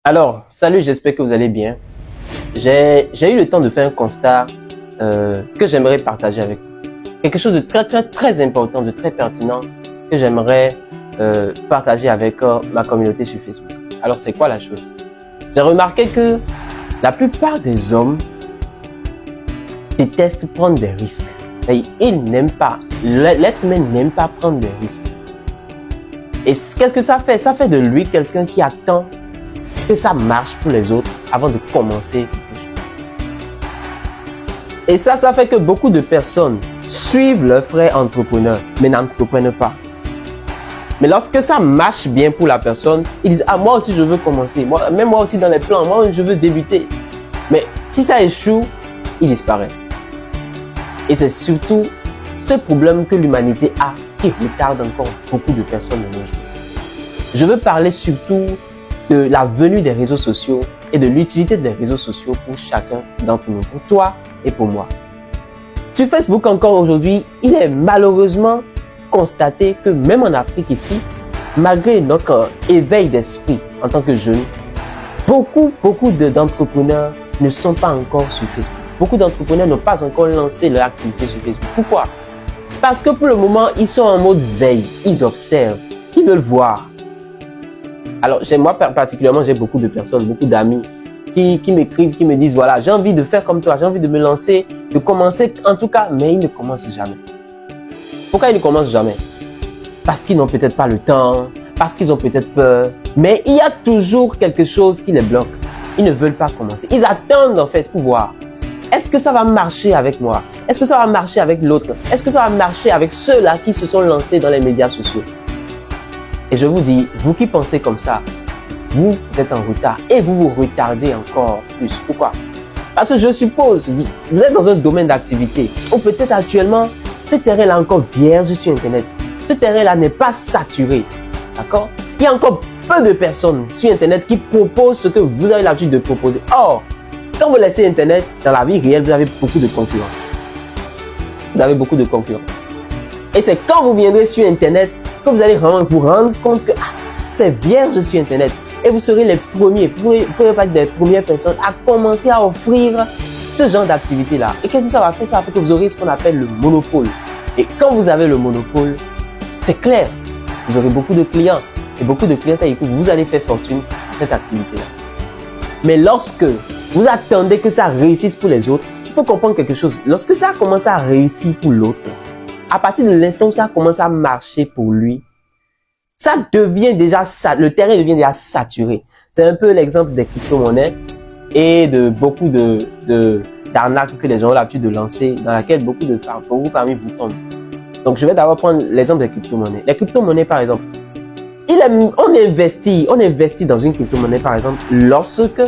Alors, salut, j'espère que vous allez bien. J'ai eu le temps de faire un constat que j'aimerais partager avec vous. Quelque chose de très important, de très pertinent que j'aimerais partager avec ma communauté sur Facebook. Alors, c'est quoi la chose? J'ai remarqué que la plupart des hommes détestent prendre des risques. Et ils n'aiment pas, l'être humain n'aime pas prendre des risques. Et qu'est-ce que ça fait? Ça fait de lui quelqu'un qui attend que ça marche pour les autres avant de commencer quelque chose. Et ça fait que beaucoup de personnes suivent leurs frères entrepreneurs, mais n'entreprennent pas. Mais lorsque ça marche bien pour la personne, ils disent « Ah, moi aussi je veux commencer, même moi aussi dans les plans, moi je veux débuter. » Mais si ça échoue, il disparaît. Et c'est surtout ce problème que l'humanité a qui retarde encore beaucoup de personnes de nos jours. Je veux parler surtout de la venue des réseaux sociaux et de l'utilité des réseaux sociaux pour chacun d'entre nous, pour toi et pour moi. Sur Facebook encore aujourd'hui, il est malheureusement constaté que même en Afrique ici, malgré notre éveil d'esprit en tant que jeunes, beaucoup d'entrepreneurs ne sont pas encore sur Facebook. Beaucoup d'entrepreneurs n'ont pas encore lancé leur activité sur Facebook. Pourquoi? Parce que pour le moment, ils sont en mode veille, ils observent, ils veulent voir. Alors, moi particulièrement, j'ai beaucoup de personnes, beaucoup d'amis qui m'écrivent, qui me disent, voilà, j'ai envie de faire comme toi, j'ai envie de me lancer, de commencer en tout cas, mais ils ne commencent jamais. Pourquoi ils ne commencent jamais? Parce qu'ils n'ont peut-être pas le temps, parce qu'ils ont peut-être peur, mais il y a toujours quelque chose qui les bloque. Ils ne veulent pas commencer. Ils attendent en fait pour voir. Est-ce que ça va marcher avec moi? Est-ce que ça va marcher avec l'autre? Est-ce que ça va marcher avec ceux-là qui se sont lancés dans les médias sociaux? Et je vous dis, vous qui pensez comme ça, vous êtes en retard et vous vous retardez encore plus. Pourquoi? Parce que je suppose, vous êtes dans un domaine d'activité où peut-être actuellement, ce terrain-là est encore vierge sur Internet. Ce terrain-là n'est pas saturé. D'accord? Il y a encore peu de personnes sur Internet qui proposent ce que vous avez l'habitude de proposer. Or, quand vous laissez Internet, dans la vie réelle, vous avez beaucoup de concurrents. Vous avez beaucoup de concurrents. Et c'est quand vous viendrez sur Internet que vous allez vous rendre compte que c'est vierge sur Internet. Et vous serez les premiers, vous pourrez pas être des premières personnes à commencer à offrir ce genre d'activité-là. Et qu'est-ce que ça va faire? Ça va faire que vous aurez ce qu'on appelle le monopole. Et quand vous avez le monopole, c'est clair, vous aurez beaucoup de clients. Et beaucoup de clients, ça veut dire que vous allez faire fortune à cette activité-là. Mais lorsque vous attendez que ça réussisse pour les autres, il faut comprendre quelque chose. Lorsque ça commence à réussir pour l'autre, à partir de l'instant où ça commence à marcher pour lui, ça devient déjà, le terrain devient déjà saturé. C'est un peu l'exemple des crypto-monnaies et de beaucoup d'arnaques que les gens ont l'habitude de lancer, dans laquelle beaucoup parmi vous tombent. Donc, je vais d'abord prendre l'exemple des crypto-monnaies. Les crypto-monnaies, par exemple, on investit dans une crypto-monnaie, par exemple, lorsque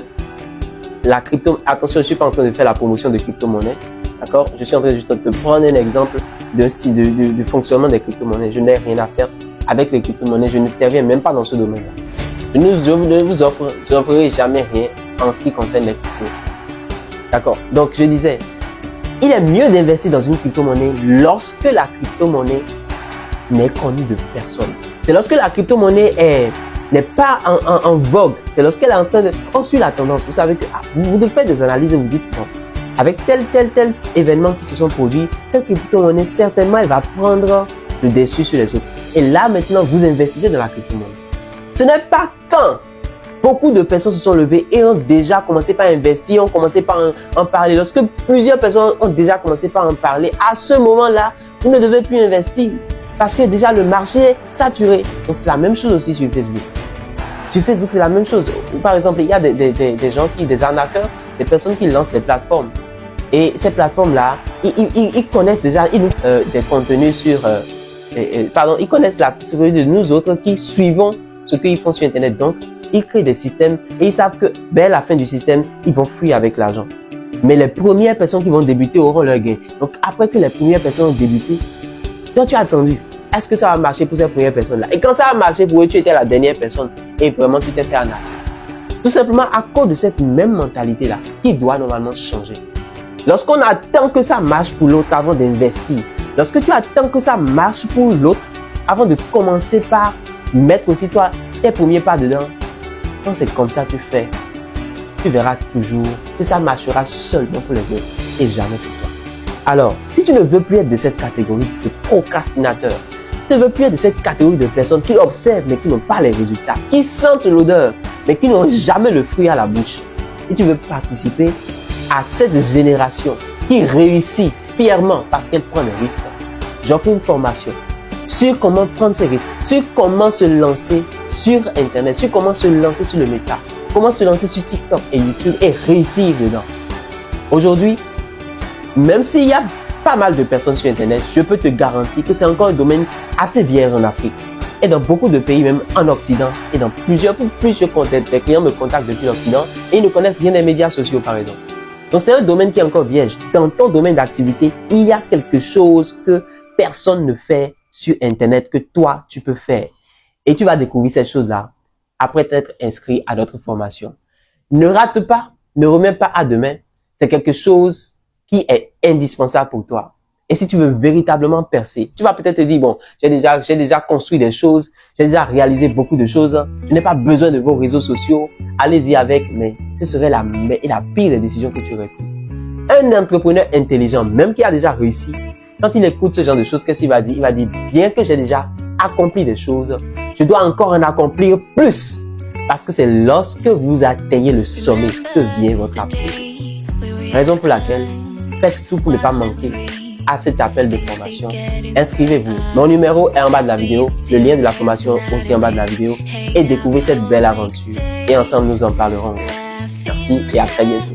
la crypto, attention, je ne suis pas en train de faire la promotion de crypto-monnaies, d'accord? Je suis en train juste de prendre un exemple du fonctionnement des crypto-monnaies. Je n'ai rien à faire avec les crypto-monnaies, je n'interviens même pas dans ce domaine-là. Je ne vous offrirai jamais rien en ce qui concerne les crypto. D'accord? Donc, je disais, il est mieux d'investir dans une crypto-monnaie lorsque la crypto-monnaie n'est connue de personne. C'est lorsque la crypto-monnaie n'est pas en vogue. C'est lorsqu'elle est en train de suivre la tendance. Vous savez que vous faites des analyses et vous dites bon, avec tel événement qui se sont produits, cette crypto-monnaie, certainement, elle va prendre le dessus sur les autres. Et là, maintenant, vous investissez dans la crypto-monnaie. Ce n'est pas quand beaucoup de personnes se sont levées et ont déjà commencé par investir, ont commencé par en parler. Lorsque plusieurs personnes ont déjà commencé par en parler, à ce moment-là, vous ne devez plus investir. Parce que déjà, le marché est saturé. Donc, c'est la même chose aussi sur Facebook. Sur Facebook, c'est la même chose. Par exemple, il y a des gens des arnaqueurs, des personnes qui lancent des plateformes. Et ces plateformes-là, ils connaissent déjà des contenus ils connaissent la psychologie de nous autres qui suivons ce qu'ils font sur Internet. Donc, ils créent des systèmes et ils savent que vers la fin du système, ils vont fuir avec l'argent. Mais les premières personnes qui vont débuter auront leur gain. Donc, après que les premières personnes ont débuté, toi, tu as attendu. Est-ce que ça va marcher pour ces premières personnes-là? Et quand ça a marché pour eux, tu étais la dernière personne et vraiment tu t'es fait arnaquer. Tout simplement à cause de cette même mentalité-là qui doit normalement changer. Lorsqu'on attend que ça marche pour l'autre avant d'investir, lorsque tu attends que ça marche pour l'autre avant de commencer par mettre aussi toi tes premiers pas dedans, quand c'est comme ça que tu fais, tu verras toujours que ça marchera seulement pour les autres et jamais pour toi. Alors, si tu ne veux plus être de cette catégorie de procrastinateurs, tu ne veux plus être de cette catégorie de personnes qui observent mais qui n'ont pas les résultats, qui sentent l'odeur mais qui n'ont jamais le fruit à la bouche, et tu veux participer à cette génération qui réussit fièrement parce qu'elle prend des risques, j'offre une formation sur comment prendre ces risques, sur comment se lancer sur Internet, sur comment se lancer sur le méta, comment se lancer sur TikTok et YouTube et réussir dedans. Aujourd'hui, même s'il y a pas mal de personnes sur Internet, je peux te garantir que c'est encore un domaine assez vierge en Afrique et dans beaucoup de pays, même en Occident et dans plusieurs contextes. Les clients me contactent depuis l'Occident et ils ne connaissent rien des médias sociaux par exemple. Donc c'est un domaine qui est encore vierge. Dans ton domaine d'activité, il y a quelque chose que personne ne fait sur Internet que toi, tu peux faire. Et tu vas découvrir cette chose-là après t'être inscrit à d'autres formations. Ne rate pas, ne remets pas à demain. C'est quelque chose qui est indispensable pour toi. Et si tu veux véritablement percer, tu vas peut-être te dire, bon, j'ai déjà construit des choses, j'ai déjà réalisé beaucoup de choses, je n'ai pas besoin de vos réseaux sociaux, allez-y avec, mais ce serait la pire des décisions que tu aurais prises. Un entrepreneur intelligent, même qui a déjà réussi, quand il écoute ce genre de choses, qu'est-ce qu'il va dire? Il va dire, bien que j'ai déjà accompli des choses, je dois encore en accomplir plus. Parce que c'est lorsque vous atteignez le sommet que vient votre apogée. Raison pour laquelle, faites tout pour ne pas manquer à cet appel de formation. Inscrivez-vous. Mon numéro est en bas de la vidéo, le lien de la formation aussi en bas de la vidéo, et découvrez cette belle aventure. Et ensemble, nous en parlerons. Merci et à très bientôt.